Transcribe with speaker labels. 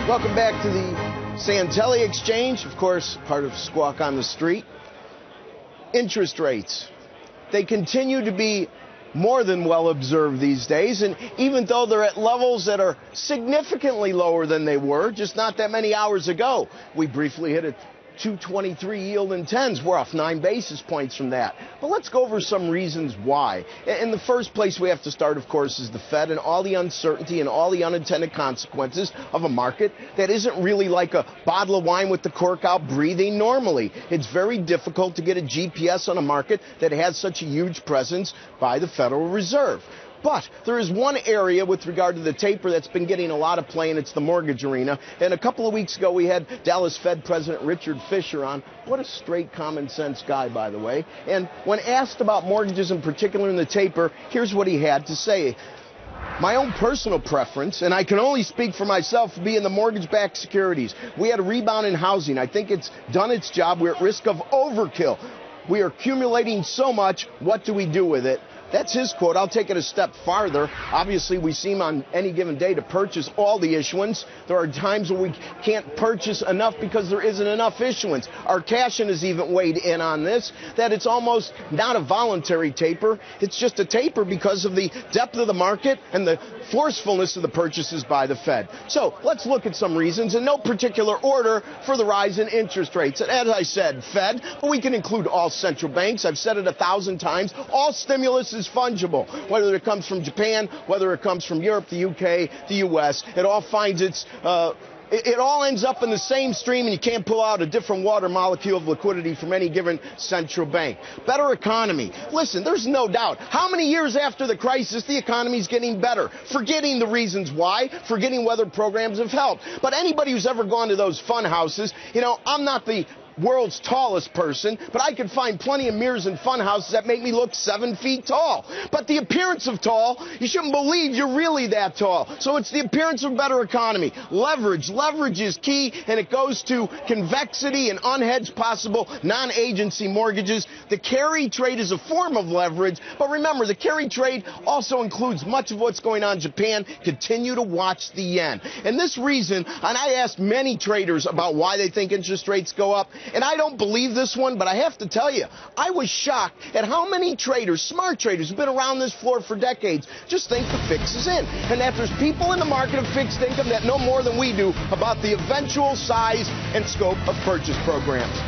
Speaker 1: Welcome back to the Santelli Exchange, of course, part of Squawk on the Street. Interest rates. They continue to be more than well observed these days, and even though they're at levels that are significantly lower than they were just not that many hours ago, we briefly hit a 223 yield in 10s. We're off 9 basis points from that. But let's go over some reasons why. In the first place, we have to start, of course, is the Fed and all the uncertainty and all the unintended consequences of a market that isn't really like a bottle of wine with the cork out breathing normally. It's very difficult to get a GPS on a market that has such a huge presence by the Federal Reserve. But there is one area with regard to the taper that's been getting a lot of play, and it's the mortgage arena. And a couple of weeks ago, we had Dallas Fed President Richard Fisher on. What a straight common sense guy, by the way. And when asked about mortgages in particular in the taper, here's what he had to say. My own personal preference, and I can only speak for myself, would be in the mortgage-backed securities. We had a rebound in housing. I think it's done its job. We're at risk of overkill. We are accumulating so much. What do we do with it? That's his quote. I'll take it a step farther. Obviously, we seem on any given day to purchase all the issuance. There are times when we can't purchase enough because there isn't enough issuance. Our cash-in has even weighed in on this, that it's almost not a voluntary taper. It's just a taper because of the depth of the market and the forcefulness of the purchases by the Fed. So let's look at some reasons in no particular order for the rise in interest rates. And as I said, Fed, but we can include all central banks. I've said it 1,000 times. All stimulus is fungible, whether it comes from Japan, whether it comes from Europe, the UK, the US. It all finds its it all ends up in the same stream, and you can't pull out a different water molecule of liquidity from any given central bank. Better economy. Listen, there's no doubt. How many years after the crisis the economy's getting better? Forgetting the reasons why, forgetting whether programs have helped. But anybody who's ever gone to those fun houses, I'm not the world's tallest person, but I can find plenty of mirrors and fun houses that make me look 7 feet tall. But the appearance of tall, you shouldn't believe you're really that tall. So it's the appearance of a better economy. Leverage. Leverage is key, and it goes to convexity and unhedged possible non-agency mortgages. The carry trade is a form of leverage, but remember, the carry trade also includes much of what's going on in Japan. Continue to watch the yen. And this reason, and I asked many traders about why they think interest rates go up, and I don't believe this one, but I have to tell you, I was shocked at how many traders, smart traders, who've been around this floor for decades, just think the fix is in. And that there's people in the market of fixed income that know more than we do about the eventual size and scope of purchase programs.